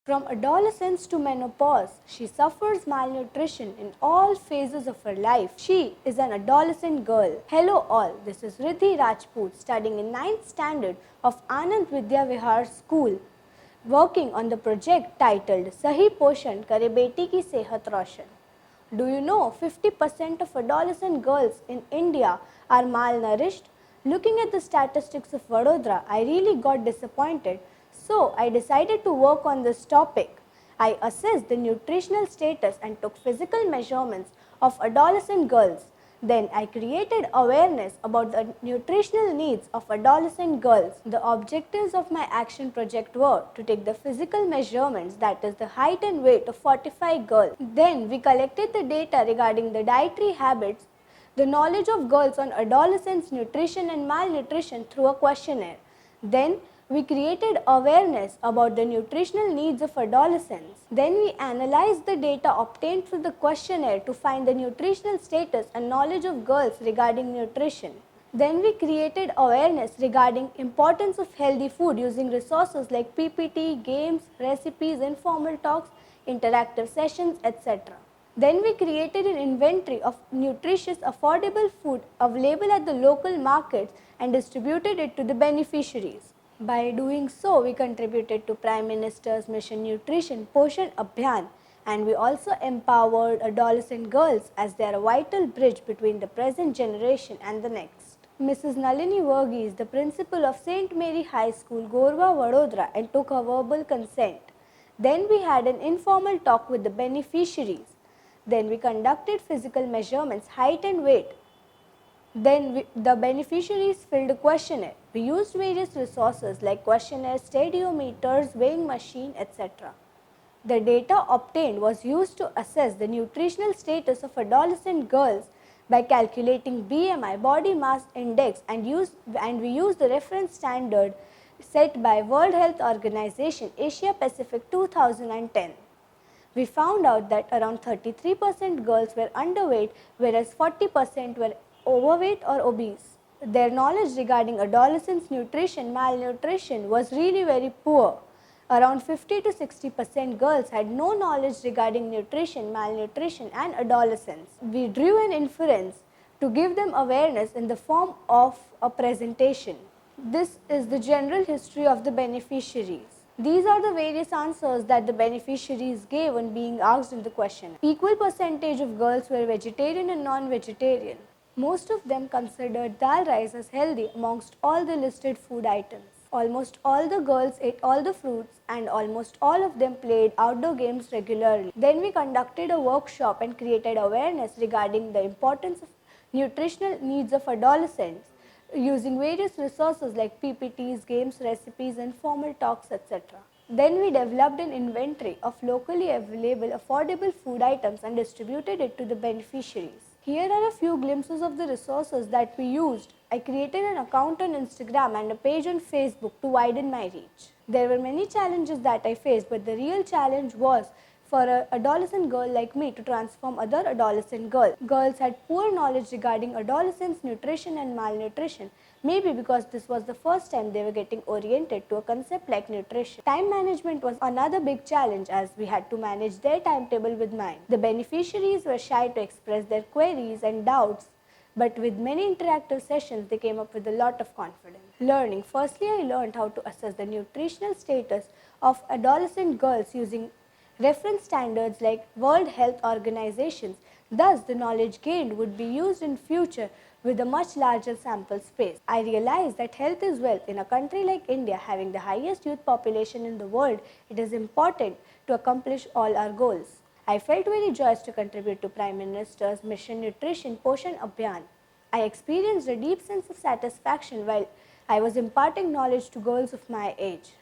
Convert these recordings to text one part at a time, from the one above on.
From adolescence to menopause, she suffers malnutrition in all phases of her life. She is an adolescent girl. Hello all, this is Riddhi Rajput studying in 9th standard of Anand Vidya Vihar School, working on the project titled Sahi Poshan Kare Beti ki Sehat Roshan. Do you know 50% of adolescent girls in India are malnourished? Looking at the statistics of Vadodara, I really got disappointed. So I decided to work on this topic. I assessed the nutritional status and took physical measurements of adolescent girls. Then I created awareness about the nutritional needs of adolescent girls. The objectives of my action project were to take the physical measurements, that is the height and weight of 45 girls. Then we collected the data regarding the dietary habits, the knowledge of girls on adolescents' nutrition and malnutrition through a questionnaire. Then we created awareness about the nutritional needs of adolescents. Then we analyzed the data obtained through the questionnaire to find the nutritional status and knowledge of girls regarding nutrition. Then we created awareness regarding importance of healthy food using resources like PPT, games, recipes, informal talks, interactive sessions, etc. Then we created an inventory of nutritious, affordable food available at the local markets and distributed it to the beneficiaries. By doing so, we contributed to Prime Minister's Mission Nutrition Poshan Abhiyan, and we also empowered adolescent girls as they are a vital bridge between the present generation and the next. Mrs. Nalini Varghese, the principal of St. Mary High School, Gorva, Vadodara, and took her verbal consent. Then we had an informal talk with the beneficiaries. Then we conducted physical measurements, height and weight. Then the beneficiaries filled a questionnaire. We used various resources like questionnaires, stadiometers, weighing machine, etc. The data obtained was used to assess the nutritional status of adolescent girls by calculating BMI, body mass index, and we used the reference standard set by World Health Organization Asia Pacific 2010. We found out that around 33% girls were underweight, whereas 40% were overweight or obese. Their knowledge regarding adolescents' nutrition, malnutrition was really very poor. Around 50 to 60% girls had no knowledge regarding nutrition, malnutrition and adolescence. We drew an inference to give them awareness in the form of a presentation. This is the general history of the beneficiaries. These are the various answers that the beneficiaries gave when being asked in the question. Equal percentage of girls were vegetarian and non-vegetarian. Most of them considered dal rice as healthy amongst all the listed food items. Almost all the girls ate all the fruits and almost all of them played outdoor games regularly. Then we conducted a workshop and created awareness regarding the importance of nutritional needs of adolescents using various resources like PPTs, games, recipes, informal talks, etc. Then we developed an inventory of locally available affordable food items and distributed it to the beneficiaries. Here are a few glimpses of the resources that we used. I created an account on Instagram and a page on Facebook to widen my reach. There were many challenges that I faced, but the real challenge was for an adolescent girl like me to transform other adolescent girls. Girls had poor knowledge regarding adolescents' nutrition and malnutrition, maybe because this was the first time they were getting oriented to a concept like nutrition. Time management was another big challenge as we had to manage their timetable with mine. The beneficiaries were shy to express their queries and doubts, but with many interactive sessions, they came up with a lot of confidence. Learning. Firstly, I learned how to assess the nutritional status of adolescent girls using reference standards like World Health Organizations. Thus, the knowledge gained would be used in future with a much larger sample space. I realized that health is wealth. In a country like India, having the highest youth population in the world, it is important to accomplish all our goals. I felt very joyous to contribute to Prime Minister's Mission Nutrition Poshan Abhiyan. I experienced a deep sense of satisfaction while I was imparting knowledge to girls of my age.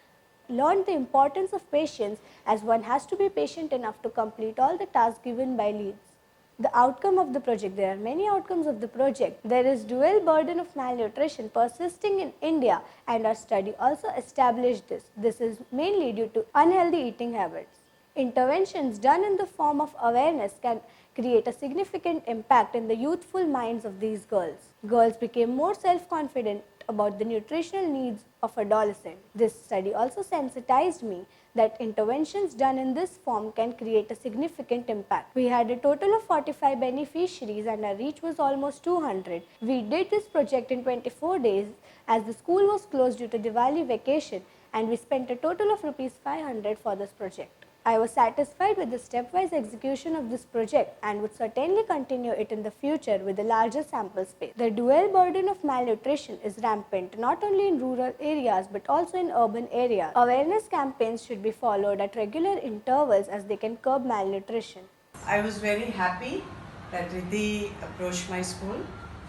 Learned the importance of patience as one has to be patient enough to complete all the tasks given by leads. The outcome of the project. There are many outcomes of the project. There is dual burden of malnutrition persisting in India, and our study also established this. This is mainly due to unhealthy eating habits. Interventions done in the form of awareness can create a significant impact in the youthful minds of these girls. Girls became more self-confident about the nutritional needs of adolescents. This study also sensitized me that interventions done in this form can create a significant impact. We had a total of 45 beneficiaries and our reach was almost 200. We did this project in 24 days as the school was closed due to Diwali vacation, and we spent a total of Rs 500 for this project. I was satisfied with the stepwise execution of this project and would certainly continue it in the future with a larger sample space. The dual burden of malnutrition is rampant not only in rural areas but also in urban areas. Awareness campaigns should be followed at regular intervals as they can curb malnutrition. I was very happy that Riddhi approached my school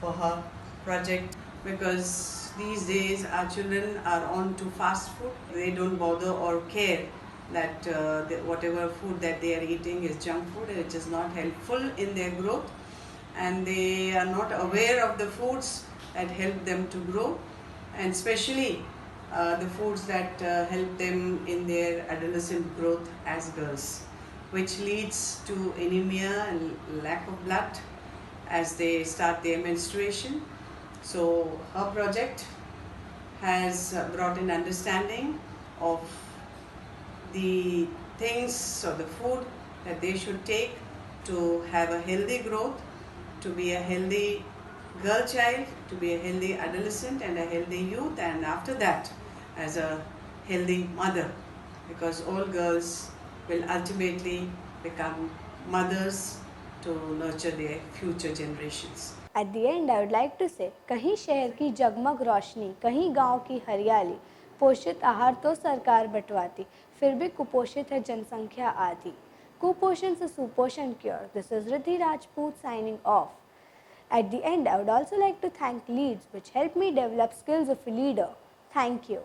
for her project because these days our children are on to fast food. They don't bother or care that whatever food that they are eating is junk food, which is not helpful in their growth, and they are not aware of the foods that help them to grow, and especially the foods that help them in their adolescent growth as girls, which leads to anemia and lack of blood as they start their menstruation. So her project has brought an understanding of the things or the food that they should take to have a healthy growth, to be a healthy girl child, to be a healthy adolescent and a healthy youth, and after that as a healthy mother, because all girls will ultimately become mothers to nurture their future generations. At the end, I would like to say, कहीं शहर की जगमग रोशनी, कहीं गांव की हरियाली, पोषित आहार तो सरकार बंटवाती, फिर भी कुपोषित है जनसंख्या आधी. Kuposhan से सुपोषण cure. This is Riddhi Rajput signing off. At the end, I would also like to thank LEADS, which helped me develop skills of a leader. Thank you.